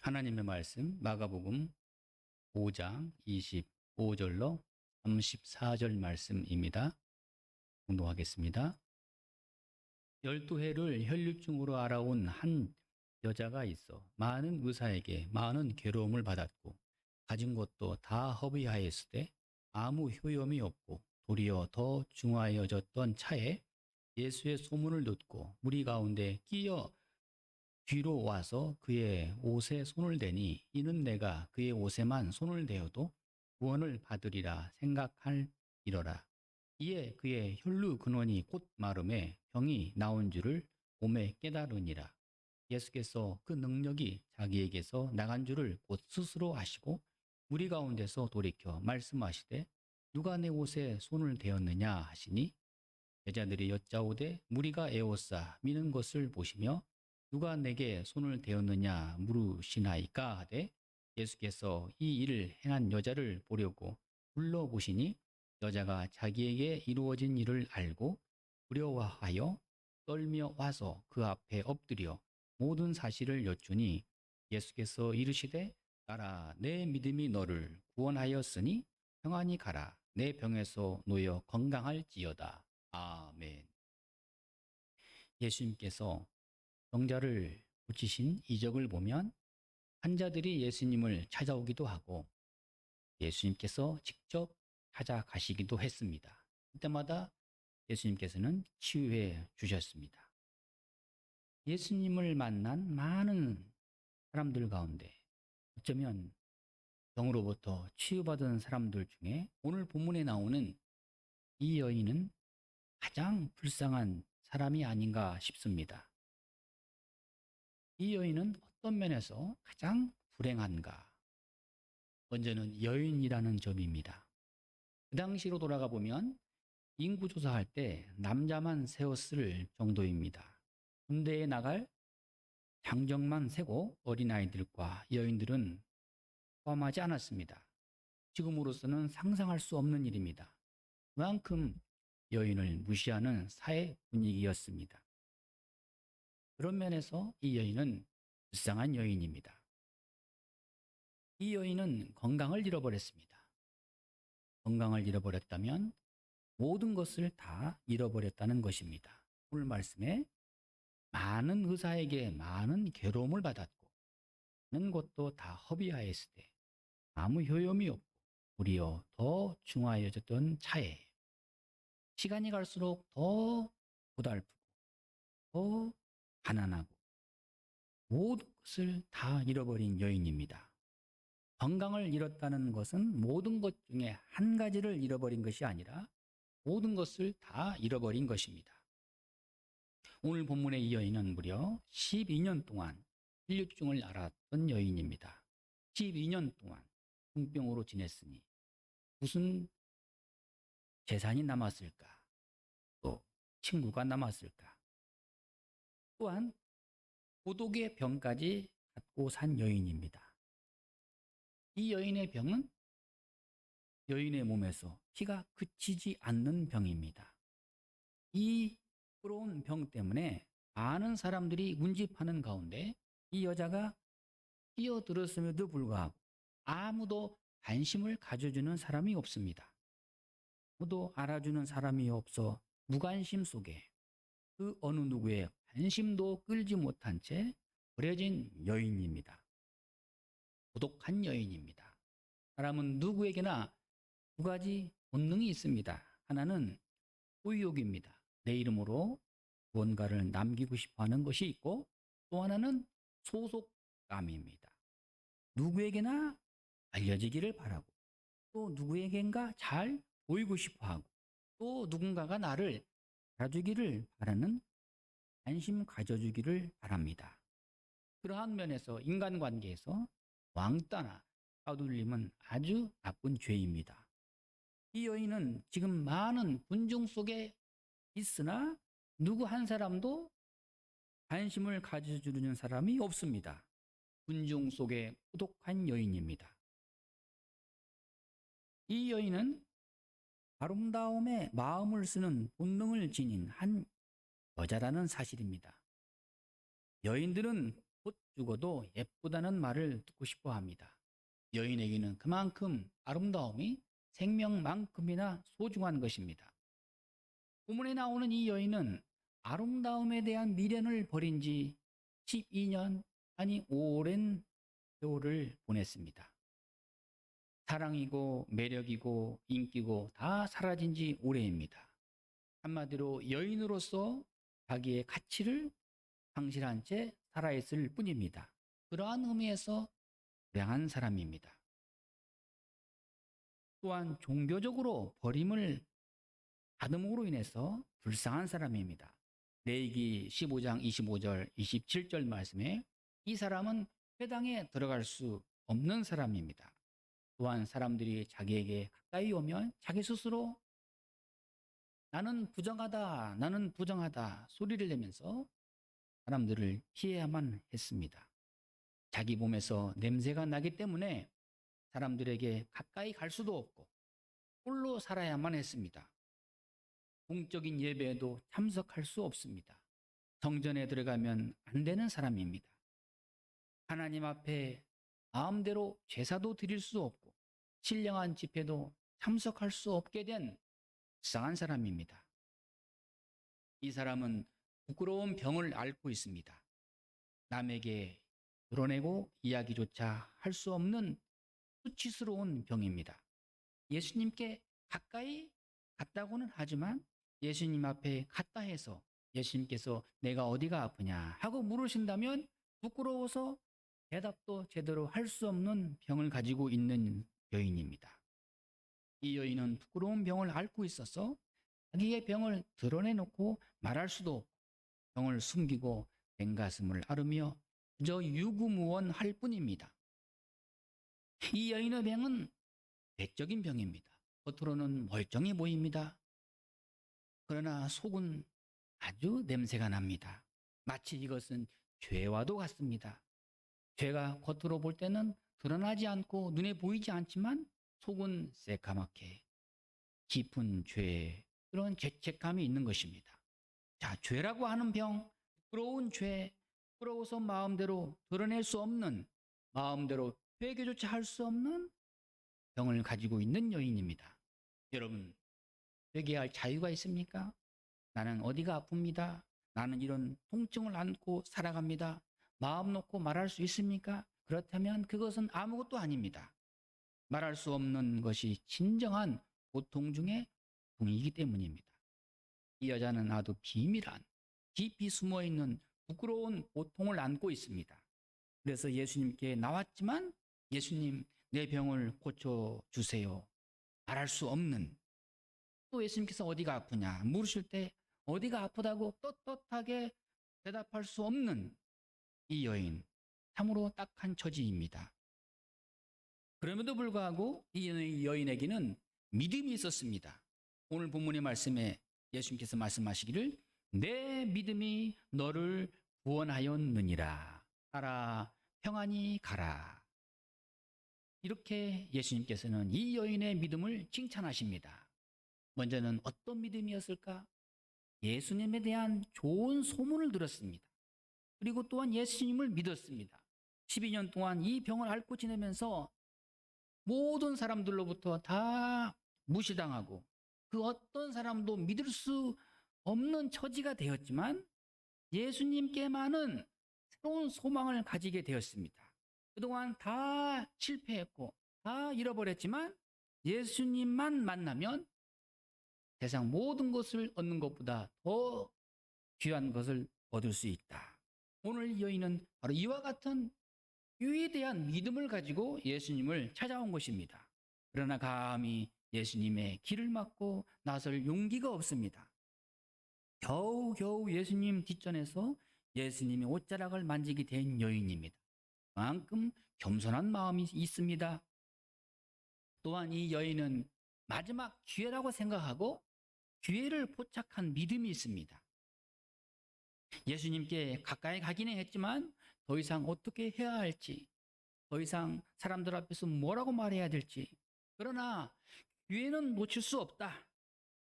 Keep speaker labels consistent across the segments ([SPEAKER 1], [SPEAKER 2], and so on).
[SPEAKER 1] 하나님의 말씀 마가복음 5장 25절로 34절 말씀입니다. 공독하겠습니다. 12해를 혈류증으로 알아온 한 여자가 있어 많은 의사에게 많은 괴로움을 받았고 가진 것도 다 허비하였을 때 아무 효험이 없고 도리어 더 중하여졌던 차에 예수의 소문을 듣고 무리 가운데 끼어 뒤로 와서 그의 옷에 손을 대니 이는 내가 그의 옷에만 손을 대어도 구원을 받으리라 생각할이러라. 이에 그의 혈루 근원이 곧 마름에 병이 나온 줄을 몸에 깨달으니라. 예수께서 그 능력이 자기에게서 나간 줄을 곧 스스로 아시고 무리 가운데서 돌이켜 말씀하시되 누가 내 옷에 손을 대었느냐 하시니 제자들이 여짜오되 무리가 에워싸 미는 것을 보시며 누가 내게 손을 대었느냐 물으시나이까 하되 예수께서 이 일을 행한 여자를 보려고 불러보시니 여자가 자기에게 이루어진 일을 알고 두려워하여 떨며 와서 그 앞에 엎드려 모든 사실을 여쭈니 예수께서 이르시되 가라 내 믿음이 너를 구원하였으니 평안히 가라 내 병에서 놓여 건강할지어다. 아멘. 예수님께서 병자를 고치신 이적을 보면 환자들이 예수님을 찾아오기도 하고 예수님께서 직접 찾아가시기도 했습니다. 그때마다 예수님께서는 치유해 주셨습니다. 예수님을 만난 많은 사람들 가운데 어쩌면 병으로부터 치유받은 사람들 중에 오늘 본문에 나오는 이 여인은 가장 불쌍한 사람이 아닌가 싶습니다. 이 여인은 어떤 면에서 가장 불행한가? 먼저는 여인이라는 점입니다. 그 당시로 돌아가 보면 인구조사할 때 남자만 세웠을 정도입니다. 군대에 나갈 장정만 세고 어린아이들과 여인들은 포함하지 않았습니다. 지금으로서는 상상할 수 없는 일입니다. 그만큼 여인을 무시하는 사회 분위기였습니다. 그런 면에서 이 여인은 불쌍한 여인입니다. 이 여인은 건강을 잃어버렸습니다. 건강을 잃어버렸다면 모든 것을 다 잃어버렸다는 것입니다. 오늘 말씀에 많은 의사에게 많은 괴로움을 받았고 하는 것도 다 허비하였을 때 아무 효용이 없고 도리어 더 중하여졌던 차에 시간이 갈수록 더 고달프고 더 가난하고 모든 것을 다 잃어버린 여인입니다. 건강을 잃었다는 것은 모든 것 중에 한 가지를 잃어버린 것이 아니라 모든 것을 다 잃어버린 것입니다. 오늘 본문의 이 여인은 무려 12년 동안 혈류증을 앓았던 여인입니다. 12년 동안 중병으로 지냈으니 무슨 재산이 남았을까? 또 친구가 남았을까? 또한 고독의 병까지 갖고 산 여인입니다. 이 여인의 병은 여인의 몸에서 피가 그치지 않는 병입니다. 이 부러운 병 때문에 많은 사람들이 운집하는 가운데 이 여자가 뛰어들었음에도 불구하고 아무도 관심을 가져주는 사람이 없습니다. 아무도 알아주는 사람이 없어 무관심 속에 그 어느 누구의 관심도 끌지 못한 채 버려진 여인입니다. 고독한 여인입니다. 사람은 누구에게나 두 가지 본능이 있습니다. 하나는 소유욕입니다. 내 이름으로 무언가를 남기고 싶어 하는 것이 있고 또 하나는 소속감입니다. 누구에게나 알려지기를 바라고 또 누구에겐가 잘 보이고 싶어 하고 또 누군가가 나를 알아주기를 바라는 관심 가져주기를 바랍니다. 그러한 면에서 인간관계에서 왕따나 따돌림은 아주 나쁜 죄입니다. 이 여인은 지금 많은 분중 속에 있으나 누구 한 사람도 관심을 가져주는 사람이 없습니다. 분중 속에 고독한 여인입니다. 이 여인은 아름다움에 마음을 쓰는 본능을 지닌 한 여자라는 사실입니다. 여인들은 곧 죽어도 예쁘다는 말을 듣고 싶어 합니다. 여인에게는 그만큼 아름다움이 생명만큼이나 소중한 것입니다. 본문에 나오는 이 여인은 아름다움에 대한 미련을 버린 지 12년, 아니 오랜 세월을 보냈습니다. 사랑이고 매력이고 인기고 다 사라진 지 오래입니다. 한마디로 여인으로서 자기의 가치를 상실한 채 살아있을 뿐입니다. 그러한 의미에서 불행한 사람입니다. 또한 종교적으로 버림을 받음으로 인해서 불쌍한 사람입니다. 레위기 15장 25절 27절 말씀에 이 사람은 회당에 들어갈 수 없는 사람입니다. 또한 사람들이 자기에게 가까이 오면 자기 스스로 나는 부정하다 소리를 내면서 사람들을 피해야만 했습니다. 자기 몸에서 냄새가 나기 때문에 사람들에게 가까이 갈 수도 없고 홀로 살아야만 했습니다. 공적인 예배에도 참석할 수 없습니다. 성전에 들어가면 안 되는 사람입니다. 하나님 앞에 마음대로 제사도 드릴 수 없고 신령한 집회도 참석할 수 없게 된 불쌍한 사람입니다. 이 사람은 부끄러운 병을 앓고 있습니다. 남에게 드러내고 이야기조차 할 수 없는 수치스러운 병입니다. 예수님께 가까이 갔다고는 하지만 예수님 앞에 갔다 해서 예수님께서 내가 어디가 아프냐 하고 물으신다면 부끄러워서 대답도 제대로 할 수 없는 병을 가지고 있는 여인입니다. 이 여인은 부끄러운 병을 앓고 있어서 자기의 병을 드러내놓고 말할 수도 없고 병을 숨기고 맹가슴을 앓으며 그저 유구무원할 뿐입니다. 이 여인의 병은 외적인 병입니다. 겉으로는 멀쩡해 보입니다. 그러나 속은 아주 냄새가 납니다. 마치 이것은 죄와도 같습니다. 죄가 겉으로 볼 때는 드러나지 않고 눈에 보이지 않지만 속은 새까맣게 깊은 죄에 그런 죄책감이 있는 것입니다. 자, 죄라고 하는 병, 부끄러운 죄, 부끄러워서 마음대로 드러낼 수 없는, 마음대로 회개조차 할 수 없는 병을 가지고 있는 여인입니다. 여러분, 회개할 자유가 있습니까? 나는 어디가 아픕니다. 나는 이런 통증을 안고 살아갑니다. 마음 놓고 말할 수 있습니까? 그렇다면 그것은 아무것도 아닙니다. 말할 수 없는 것이 진정한 고통 중에 고통이기 때문입니다. 이 여자는 아주 비밀한, 깊이 숨어있는 부끄러운 고통을 안고 있습니다. 그래서 예수님께 나왔지만 예수님 내 병을 고쳐주세요. 말할 수 없는, 또 예수님께서 어디가 아프냐 물으실 때 어디가 아프다고 떳떳하게 대답할 수 없는 이 여인, 참으로 딱한 처지입니다. 그럼에도 불구하고 이 여인에게는 믿음이 있었습니다. 오늘 본문의 말씀에 예수님께서 말씀하시기를 내 믿음이 너를 구원하였느니라. 가라, 평안히 가라. 이렇게 예수님께서는 이 여인의 믿음을 칭찬하십니다. 먼저는 어떤 믿음이었을까? 예수님에 대한 좋은 소문을 들었습니다. 그리고 또한 예수님을 믿었습니다. 12년 동안 이 병을 앓고 지내면서 모든 사람들로부터 다 무시당하고 그 어떤 사람도 믿을 수 없는 처지가 되었지만 예수님께만은 새로운 소망을 가지게 되었습니다. 그동안 다 실패했고 다 잃어버렸지만 예수님만 만나면 세상 모든 것을 얻는 것보다 더 귀한 것을 얻을 수 있다. 오늘 이 여인은 바로 이와 같은 유에 대한 믿음을 가지고 예수님을 찾아온 것입니다. 그러나 감히 예수님의 길을 막고 나설 용기가 없습니다. 겨우겨우 예수님 뒷전에서 예수님의 옷자락을 만지게 된 여인입니다. 그만큼 겸손한 마음이 있습니다. 또한 이 여인은 마지막 기회라고 생각하고 기회를 포착한 믿음이 있습니다. 예수님께 가까이 가기는 했지만 더 이상 어떻게 해야 할지, 더 이상 사람들 앞에서 뭐라고 말해야 될지, 그러나 기회는 놓칠 수 없다.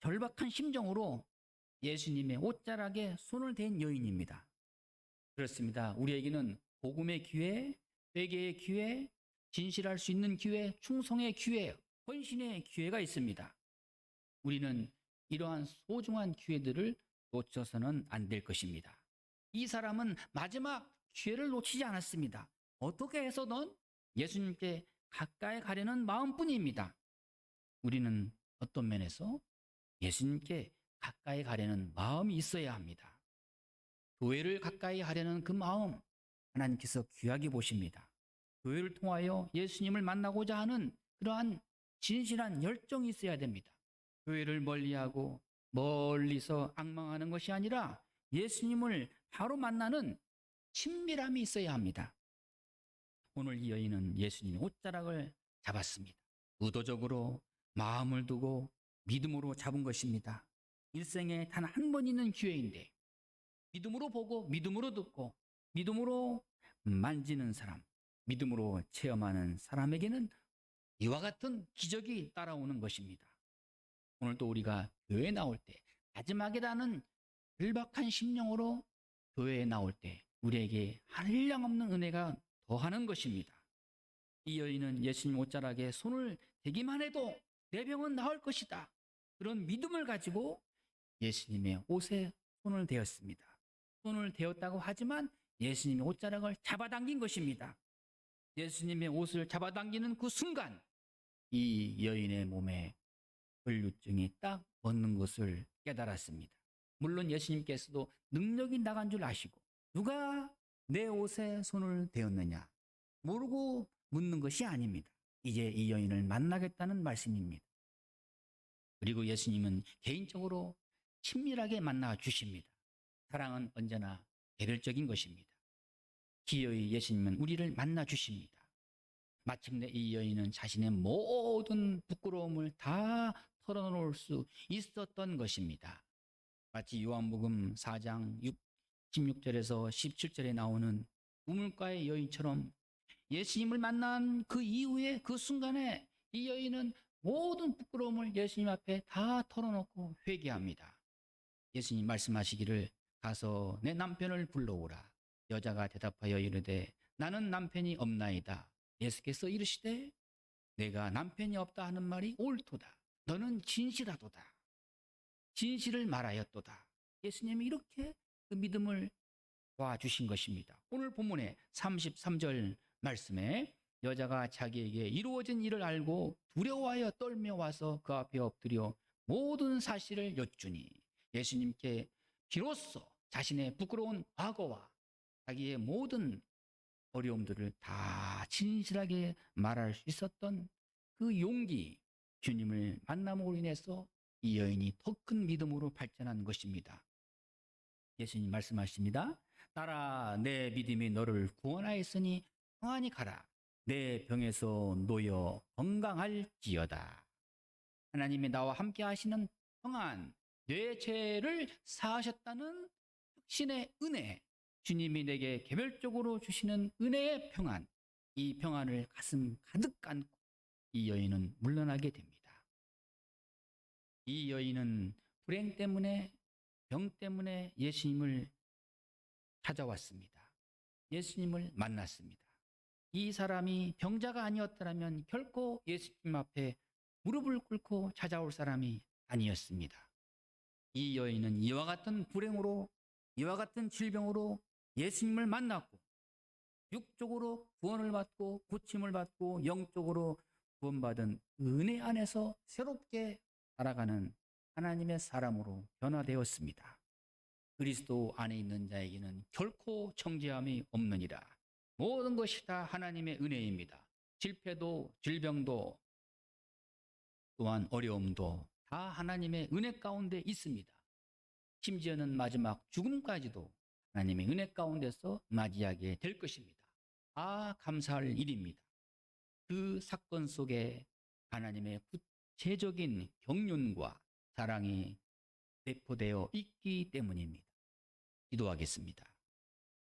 [SPEAKER 1] 절박한 심정으로 예수님의 옷자락에 손을 댄 여인입니다. 그렇습니다. 우리에게는 복음의 기회, 회개의 기회, 진실할 수 있는 기회, 충성의 기회, 헌신의 기회가 있습니다. 우리는 이러한 소중한 기회들을 놓쳐서는 안 될 것입니다. 이 사람은 마지막 기회를 놓치지 않았습니다. 어떻게 해서든 예수님께 가까이 가려는 마음뿐입니다. 우리는 어떤 면에서 예수님께 가까이 가려는 마음이 있어야 합니다. 교회를 가까이 하려는 그 마음, 하나님께서 귀하게 보십니다. 교회를 통하여 예수님을 만나고자 하는 그러한 진실한 열정이 있어야 됩니다. 교회를 멀리하고 멀리서 앙망하는 것이 아니라 예수님을 바로 만나는 친밀함이 있어야 합니다. 오늘 이 여인은 예수님의 옷자락을 잡았습니다. 의도적으로 마음을 두고 믿음으로 잡은 것입니다. 일생에 단 한 번 있는 기회인데 믿음으로 보고 믿음으로 듣고 믿음으로 만지는 사람, 믿음으로 체험하는 사람에게는 이와 같은 기적이 따라오는 것입니다. 오늘도 우리가 교회에 나올 때 마지막이라는 절박한 심령으로 교회에 나올 때 우리에게 한량없는 은혜가 더하는 것입니다. 이 여인은 예수님 옷자락에 손을 대기만 해도 내 병은 나을 것이다. 그런 믿음을 가지고 예수님의 옷에 손을 대었습니다. 손을 대었다고 하지만 예수님의 옷자락을 잡아당긴 것입니다. 예수님의 옷을 잡아당기는 그 순간 이 여인의 몸에 혈류증이 딱 멎는 것을 깨달았습니다. 물론 예수님께서도 능력이 나간 줄 아시고 누가 내 옷에 손을 대었느냐 모르고 묻는 것이 아닙니다. 이제 이 여인을 만나겠다는 말씀입니다. 그리고 예수님은 개인적으로 친밀하게 만나 주십니다. 사랑은 언제나 개별적인 것입니다. 기어이 예수님은 우리를 만나 주십니다. 마침내 이 여인은 자신의 모든 부끄러움을 다 털어놓을 수 있었던 것입니다. 마치 요한복음 4장 16절에서 17절에 나오는 우물가의 여인처럼 예수님을 만난 그 이후에 그 순간에 이 여인은 모든 부끄러움을 예수님 앞에 다 털어놓고 회개합니다. 예수님 말씀하시기를 가서 내 남편을 불러오라. 여자가 대답하여 이르되 나는 남편이 없나이다. 예수께서 이르시되 내가 남편이 없다 하는 말이 옳도다. 너는 진실하도다. 진실을 말하였도다. 예수님이 이렇게 그 믿음을 도와주신 것입니다. 오늘 본문의 33절 말씀에 여자가 자기에게 이루어진 일을 알고 두려워하여 떨며 와서 그 앞에 엎드려 모든 사실을 여쭈니 예수님께 비로소 자신의 부끄러운 과거와 자기의 모든 어려움들을 다 진실하게 말할 수 있었던 그 용기, 주님을 만남으로 인해서 이 여인이 더 큰 믿음으로 발전한 것입니다. 예수님 말씀하십니다. 딸아, 내 믿음이 너를 구원하였으니 평안히 가라. 내 병에서 놓여 건강할지어다. 하나님이 나와 함께 하시는 평안, 내 죄를 사하셨다는 확신의 은혜, 주님이 내게 개별적으로 주시는 은혜의 평안, 이 평안을 가슴 가득 안고 이 여인은 물러나게 됩니다. 이 여인은 불행 때문에, 병 때문에 예수님을 찾아왔습니다. 예수님을 만났습니다. 이 사람이 병자가 아니었더라면 결코 예수님 앞에 무릎을 꿇고 찾아올 사람이 아니었습니다. 이 여인은 이와 같은 불행으로, 이와 같은 질병으로 예수님을 만났고 육적으로 구원을 받고 고침을 받고 영적으로 구원받은 은혜 안에서 새롭게 살아가는 하나님의 사람으로 변화되었습니다. 그리스도 안에 있는 자에게는 결코 정죄함이 없느니라. 모든 것이 다 하나님의 은혜입니다. 실패도 질병도 또한 어려움도 다 하나님의 은혜 가운데 있습니다. 심지어는 마지막 죽음까지도 하나님의 은혜 가운데서 맞이하게 될 것입니다. 아, 감사할 일입니다. 그 사건 속에 하나님의 구체적인 경륜과 사랑이 배포되어 있기 때문입니다. 기도하겠습니다.